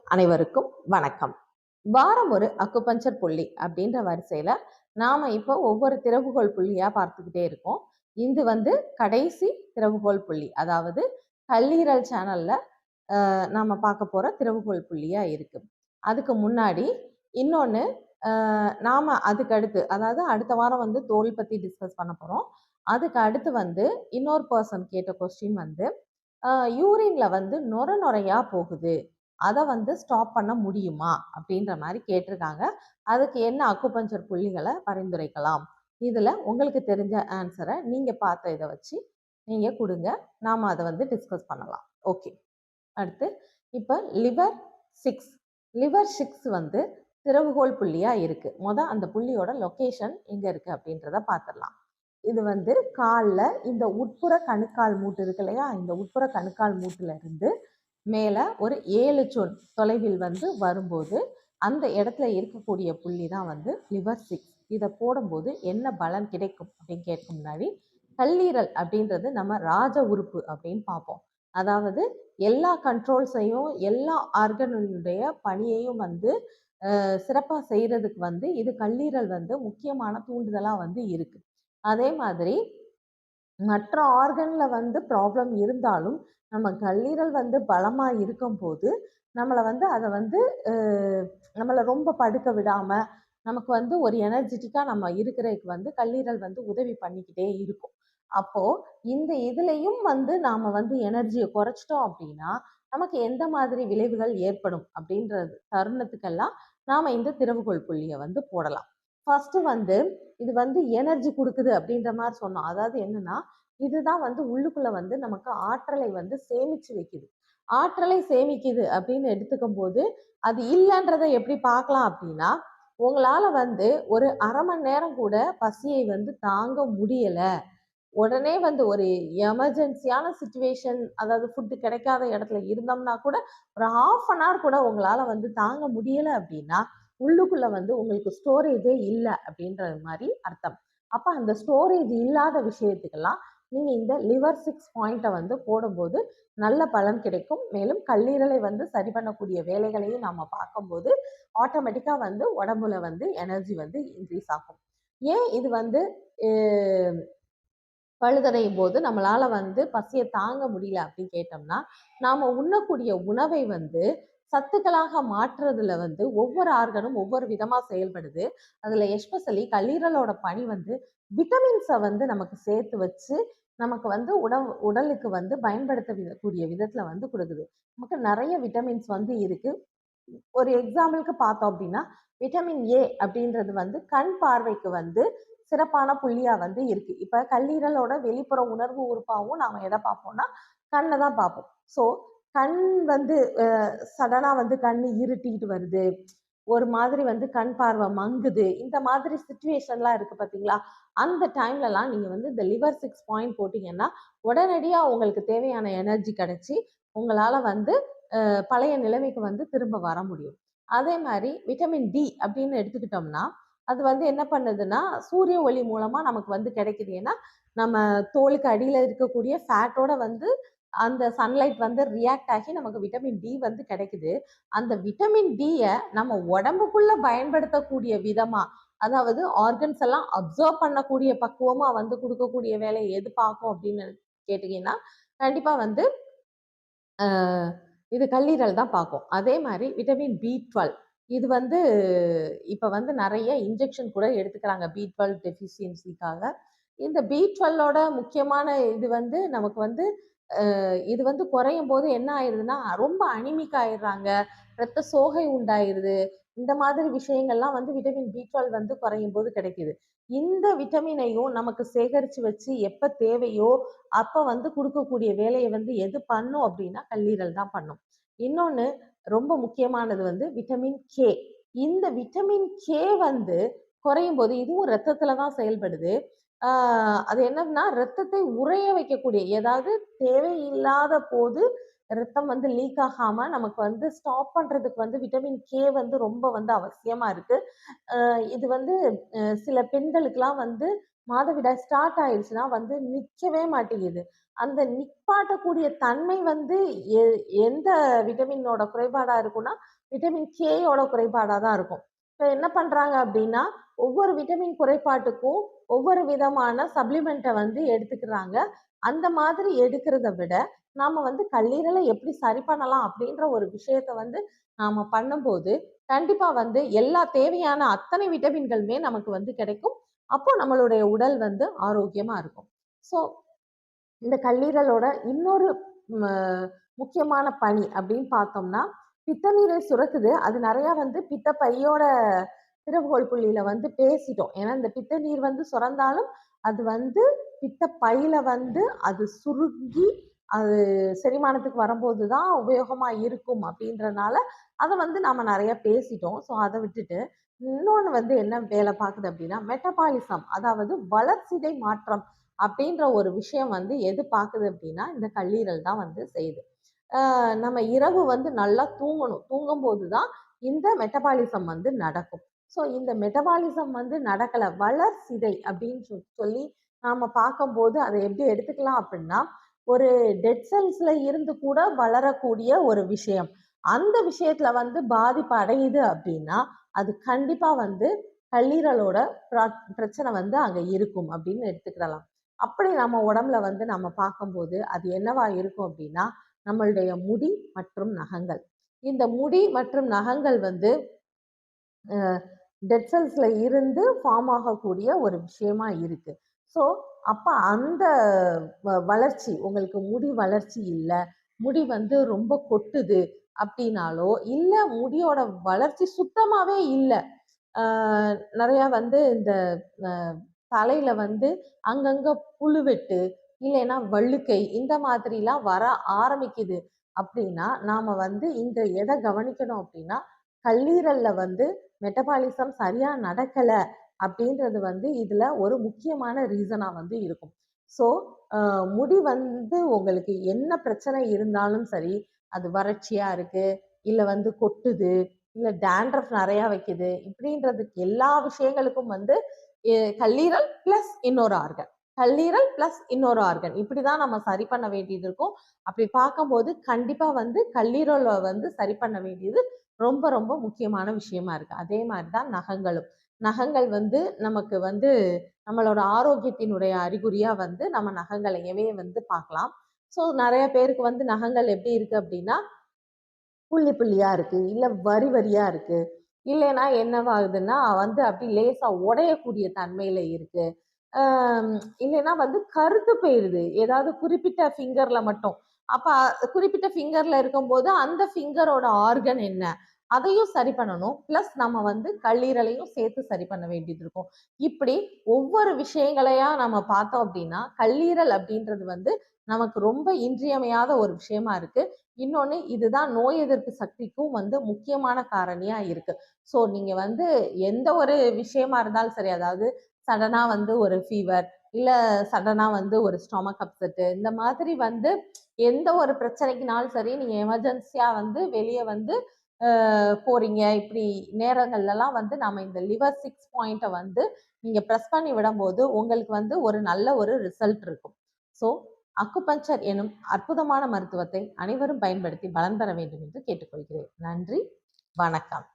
அனைவருக்கும் வணக்கம். வாரம் ஒரு அக்குபஞ்சர் புள்ளி அப்படின்ற வரிசையில நாம இப்போ ஒவ்வொரு திறவுகோல் புள்ளியா பார்த்துக்கிட்டே இருக்கோம். இது கடைசி திறவுகோல் புள்ளி, அதாவது கல்லீரல் சேனல்ல நாம பார்க்க போற திறவுகோல் புள்ளியா இருக்கு. அதுக்கு முன்னாடி இன்னொன்னு, நாம அதுக்கு அடுத்து, அதாவது அடுத்த வாரம் தோல் பத்தி டிஸ்கஸ் பண்ண போறோம். அதுக்கு அடுத்து இன்னொரு பர்சன் கேட்ட கொஸ்டின் யூரின்ல நொர நொறையா போகுது, அதை ஸ்டாப் பண்ண முடியுமா அப்படின்ற மாதிரி கேட்டிருக்காங்க. அதுக்கு என்ன அக்குபஞ்சர் புள்ளிகளை பரிந்துரைக்கலாம்? இதுல உங்களுக்கு தெரிஞ்ச ஆன்சரை நீங்க பார்த்த இதை வச்சு நீங்க கொடுங்க, நாம அதை டிஸ்கஸ் பண்ணலாம். ஓகே, அடுத்து இப்ப லிவர் 6 திறவுகோல் புள்ளியா இருக்கு. அந்த புள்ளியோட லொகேஷன் எங்க இருக்கு அப்படின்றத பார்த்துடலாம். இது காலில் இந்த உட்புற கணுக்கால் மூட்டு இருக்கு இல்லையா, இந்த உட்புற கணுக்கால் மூட்டுல இருந்து மேல ஒரு 7 சொல் தொலைவில் வரும்போது அந்த இடத்துல இருக்கக்கூடிய புள்ளி தான் லிவர் 6. இதை போடும்போது என்ன பலன் கிடைக்கும் அப்படின்னு கேட்க முன்னாடி, கல்லீரல் அப்படின்றது நம்ம ராஜ உறுப்பு அப்படின்னு பார்ப்போம். அதாவது எல்லா கண்ட்ரோல்ஸையும் எல்லா ஆர்கனுடைய பணியையும் சிறப்பாக செய்யறதுக்கு இது கல்லீரல் முக்கியமான தூண்டுதலா இருக்கு. அதே மாதிரி மற்ற ஆர்கன்ல ப்ராப்ளம் இருந்தாலும் நம்ம கல்லீரல் பலமா இருக்கும் போது நம்மளை அதை நம்மளை ரொம்ப படுக்க விடாம நமக்கு ஒரு எனர்ஜெட்டிக்கா நம்ம இருக்கிறதுக்கு கல்லீரல் உதவி பண்ணிக்கிட்டே இருக்கும். அப்போ இந்த இதுலயும் நாம எனர்ஜியை குறைச்சிட்டோம் அப்படின்னா நமக்கு எந்த மாதிரி விளைவுகள் ஏற்படும் அப்படின்ற தருணத்துக்கெல்லாம் நாம இந்த திறவுகோல் புள்ளியை போடலாம். ஃபர்ஸ்ட் இது எனர்ஜி கொடுக்குது அப்படின்ற மாதிரி சொன்னோம். அதாவது என்னன்னா, இதுதான் உள்ளுக்குள்ள நமக்கு ஆற்றலை சேமிச்சு வைக்குது. ஆற்றலை சேமிக்குது அப்படின்னு எடுத்துக்கும் போது அது இல்லைன்றதை எப்படி பார்க்கலாம் அப்படின்னா, உங்களால ஒரு அரை மணி நேரம் கூட பசியை தாங்க முடியல, உடனே ஒரு எமர்ஜென்சியான சுச்சுவேஷன், அதாவது ஃபுட்டு கிடைக்காத இடத்துல இருந்தோம்னா கூட ஒரு 1/2 hour கூட உங்களால தாங்க முடியல அப்படின்னா உள்ளுக்குள்ள உங்களுக்கு ஸ்டோரேஜே இல்லை அப்படின்றது மாதிரி அர்த்தம். அப்ப அந்த ஸ்டோரேஜ் இல்லாத விஷயத்துக்கெல்லாம் நீங்க இந்த லிவர் 6 பாயிண்ட்டை போடும்போது நல்ல பலன் கிடைக்கும். மேலும் கல்லீரலை சரி பண்ணக்கூடிய வேலைகளையும் நாம பார்க்கும்போது ஆட்டோமேட்டிக்கா உடம்புல எனர்ஜி இன்க்ரீஸ் ஆகும். ஏன் இது பழுதடையும் போது நம்மளால பசியை தாங்க முடியல அப்படின்னு கேட்டோம்னா, நாம உண்ணக்கூடிய உணவை சத்துக்களாக மாற்றுறதுல ஒவ்வொரு ஆர்கனும் ஒவ்வொரு விதமா செயல்படுது. அதுல எஸ்பெஷலி கல்லீரலோட பணி விட்டமின்ஸை நமக்கு சேர்த்து வச்சு நமக்கு உடலுக்கு பயன்படுத்தக்கூடிய விதத்துல கொடுக்குது. நமக்கு நிறைய விட்டமின்ஸ் இருக்கு. ஒரு எக்ஸாம்பிளுக்கு பார்த்தோம் அப்படின்னா, விட்டமின் ஏ அப்படின்றது கண் பார்வைக்கு சிறப்பான புள்ளியா இருக்கு. இப்ப கல்லீரலோட வெளிப்புற உணர்வு உறுப்பாகவும் நாம எதை பார்ப்போம்னா கண்ணை தான் பார்ப்போம். ஸோ கண் சடனா கண்ணு இருட்டிக்கிட்டு வருது, ஒரு மாதிரி கண் பார்வை மங்குது, இந்த மாதிரி சுச்சுவேஷன்லாம் இருக்கு பார்த்தீங்களா? அந்த டைம்லலாம் நீங்க இந்த லிவர் 6 பாயிண்ட் போட்டீங்கன்னா உடனடியா உங்களுக்கு தேவையான எனர்ஜி கிடைச்சி உங்களால பழைய நிலைமைக்கு திரும்ப வர முடியும். அதே மாதிரி விட்டமின் டி அப்படின்னு எடுத்துக்கிட்டோம்னா அது என்ன பண்ணுதுன்னா சூரிய ஒளி மூலமா நமக்கு கிடைக்குது. ஏன்னா நம்ம தோலுக்கு அடியில இருக்கக்கூடிய ஃபேட்டோட அந்த சன்லைட் ரியாக்ட் ஆகி நமக்கு விட்டமின் டி கிடைக்குது. அந்த விட்டமின் டியை நம்ம உடம்புக்குள்ள பயன்படுத்தக்கூடிய விதமா, அதாவது ஆர்கன்ஸ் எல்லாம் அப்சர்வ் பண்ணக்கூடிய பக்குவமா கொடுக்கக்கூடிய வேலையை எது பார்க்கும் அப்படின்னு கேட்டீங்கன்னா கண்டிப்பா இது கல்லீரல் தான் பார்க்கும். அதே மாதிரி விட்டமின் B12 இது இப்ப நிறைய இன்ஜெக்ஷன் கூட எடுத்துக்கிறாங்க B12 டெஃபிஷியன்சிக்காக. இந்த B12ஓட முக்கியமான இது நமக்கு இது குறையும் போது என்ன ஆயிருதுன்னா ரொம்ப அனிமிக் ஆயிடுறாங்க, ரத்த சோகை உண்டாயிருது. இந்த மாதிரி விஷயங்கள்லாம் விட்டமின் B12 குறையும் போது கிடைக்குது. இந்த விட்டமினையும் நமக்கு சேகரிச்சு வச்சு எப்ப தேவையோ அப்ப கொடுக்கக்கூடிய வேலையை எது பண்ணும் அப்படின்னா கல்லீரல் தான் பண்ணும். இன்னொன்னு ரொம்ப முக்கியமானது விட்டமின் கே. இந்த விட்டமின் கே குறையும் போது இதுவும் ரத்தத்துல தான் செயல்படுது. அது என்னன்னா ரத்தத்தை உறைய வைக்கக்கூடிய, ஏதாவது தேவையில்லாத போது ரத்தம் லீக் ஆகாம நமக்கு ஸ்டாப் பண்றதுக்கு விட்டமின் கே ரொம்ப அவசியமா இருக்கு. இது சில பெண்களுக்கெல்லாம் மாதவிடாய் ஸ்டார்ட் ஆயிடுச்சுன்னா நிற்கவே மாட்டேங்குது. அந்த நிப்பாட்டக்கூடிய தன்மை வந்து எந்த விட்டமினோட குறைபாடா இருக்கும்னா, விட்டமின் கேயோட குறைபாடா தான் இருக்கும். இப்ப என்ன பண்றாங்க அப்படின்னா, ஒவ்வொரு விட்டமின் குறைபாட்டுக்கும் ஒவ்வொரு விதமான சப்ளிமெண்ட்ட வந்து எடுத்துக்கிறாங்க. அந்த மாதிரி எடுக்கிறத விட, நாம வந்து கல்லீரல எப்படி சரி பண்ணலாம் அப்படின்ற ஒரு விஷயத்த வந்து நாம பண்ணும்போது, கண்டிப்பா வந்து எல்லா தேவையான அத்தனை விட்டமின்களுமே நமக்கு வந்து கிடைக்கும். அப்போ நம்மளுடைய உடல் வந்து ஆரோக்கியமா இருக்கும். ஸோ இந்த கல்லீரலோட இன்னொரு ம முக்கியமான பணி அப்படின்னு பார்த்தோம்னா, பித்தநீரை சுரக்குது. அது நெறையா வந்து பித்தப்பையோட திறவுகோல் புள்ளியில வந்து பேசிட்டோம். ஏன்னா, இந்த பித்தநீர் வந்து சுரந்தாலும், அது வந்து பித்தப்பையில வந்து அது சுருங்கி, அது செரிமானத்துக்கு வரும்போது தான் உபயோகமா இருக்கும் அப்படின்றனால, அத வந்து நாம நெறைய பேசிட்டோம். ஸோ, அத விட்டுட்டு, இன்னொன்னு வந்து என்ன வேலை பாக்குது அப்படின்னா, மெட்டபாலிசம் அதாவது வளர்சிதை மாற்றம் அப்படின்ற ஒரு விஷயம் வந்து எது பாக்குது அப்படின்னா, இந்த கல்லீரல் தான் வந்து செய்யுது. நம்ம இரவு வந்து நல்லா தூங்கணும். தூங்கும்போது தான் இந்த மெட்டபாலிசம் வந்து நடக்கும். ஸோ இந்த மெட்டபாலிசம் வந்து நடக்கல. வளர்சிதை அப்படின்னு சொல்லி நாம பார்க்கும்போது அதை எப்படி எடுத்துக்கலாம் அப்படின்னா, ஒரு டெட் செல்ஸ்ல இருந்து கூட வளரக்கூடிய ஒரு விஷயம். அந்த விஷயத்துல வந்து பாதிப்பு அடையுது அப்படின்னா, அது கண்டிப்பா வந்து கல்லீரலோட பிரச்சனை வந்து அங்க இருக்கும் அப்படின்னு எடுத்துக்கிடலாம். அப்படி நம்ம உடம்புல வந்து நம்ம பார்க்கும்போது, அது என்னவா இருக்கும் அப்படின்னா, நம்மளுடைய முடி மற்றும் நகங்கள். இந்த முடி மற்றும் நகங்கள் வந்து டெட் செல்ஸ்ல இருந்து ஃபார்ம் ஆகக்கூடிய ஒரு விஷயமா இருக்கு. ஸோ, அப்ப அந்த வளர்ச்சி உங்களுக்கு முடி வளர்ச்சி இல்ல, முடி வந்து ரொம்ப கொட்டுது அப்படின்னாலோ, இல்ல முடியோட வளர்ச்சி சுத்தமாவே இல்ல. ஆ நெறையா வந்து இந்த அ தலையில வந்து அங்கங்க புழுவெட்டு, இல்லைன்னா வழுக்கை இந்த மாதிரிலாம் வர ஆரம்பிக்குது அப்படின்னா, நாம வந்து இங்க எத கவனிக்கணும் அப்படின்னா, கல்லீரல்ல வந்து மெட்டபாலிசம் சரியா நடக்கல அப்படின்றது வந்து இதுல ஒரு முக்கியமான ரீசனா வந்து இருக்கும். ஸோ, அ முடி வந்து உங்களுக்கு என்ன பிரச்சனை இருந்தாலும் சரி, அது வறட்சியா இருக்கு, இல்ல வந்து கொட்டுது, இல்ல டாண்ட்ரஃப் நெறையா வைக்குது, இப்படின்றதுக்கு எல்லா விஷயங்களுக்கும் வந்து கல்லீரல் பிளஸ் இன்னொரு ஆர்கன். கல்லீரல் பிளஸ் இன்னொரு ஆர்கன். இப்படிதான் நம்ம சரி பண்ண வேண்டியது இருக்கும். அப்படி பார்க்கும்போது கண்டிப்பா வந்து கல்லீரல வந்து சரி பண்ண வேண்டியது ரொம்ப ரொம்ப முக்கியமான விஷயமா இருக்கு. அதே மாதிரி தான் நகங்களும். நகங்கள் வந்து நமக்கு வந்து நம்மளோட ஆரோக்கியத்தினுடைய அறிகுறியா வந்து நம்ம நகங்களையவே வந்து பார்க்கலாம். ஸோ நெறைய பேருக்கு வந்து நகங்கள் எப்படி இருக்கு அப்படின்னா, புள்ளி புள்ளியா இருக்கு, இல்ல வரி வரியா இருக்கு. இல்லைன்னா என்னவாகுதுன்னா வந்து அப்படி லேசா உடையக்கூடிய தன்மையில இருக்கு. ஆம், இல்லைன்னா வந்து கருத்து போயிருது. ஏதாவது குறிப்பிட்ட ஃபிங்கர்ல மட்டும். அப்ப குறிப்பிட்ட ஃபிங்கர்ல இருக்கும்போது, அந்த ஃபிங்கரோட ஆர்கன் என்ன? அதையும் சரி பண்ணணும். பிளஸ் நம்ம வந்து கல்லீரலையும் சேர்த்து சரி பண்ண வேண்டியது இருக்கும். இப்படி ஒவ்வொரு விஷயங்களையா நம்ம பார்த்தோம் அப்படின்னா, கல்லீரல் அப்படின்றது வந்து நமக்கு ரொம்ப இன்றியமையாத ஒரு விஷயமா இருக்கு. இன்னொன்னு இதுதான் நோய் எதிர்ப்பு சக்திக்கும் வந்து முக்கியமான காரணியா இருக்கு. ஸோ நீங்க வந்து எந்த ஒரு விஷயமா இருந்தாலும் சரி, அதாவது சடனா வந்து ஒரு ஃபீவர், இல்ல சடனா வந்து ஒரு ஸ்டொமக் அப்செட் இந்த மாதிரி வந்து எந்த ஒரு பிரச்சனைக்குனாலும் சரி, நீங்க எமர்ஜென்சியா வந்து வெளிய வந்து போறீங்க. இப்படி நேரங்கள்லலாம் வந்து நாம இந்த லிவர் 6 பாயிண்ட்ட வந்து நீங்க பிரஸ் பண்ணி விடும்போது, உங்களுக்கு வந்து ஒரு நல்ல ஒரு ரிசல்ட் இருக்கும். ஸோ, அக்குபஞ்சர் எனும் அற்புதமான மருத்துவத்தை அனைவரும் பயன்படுத்தி பலன் பெற வேண்டும் என்று கேட்டுக்கொள்கிறேன். நன்றி, வணக்கம்.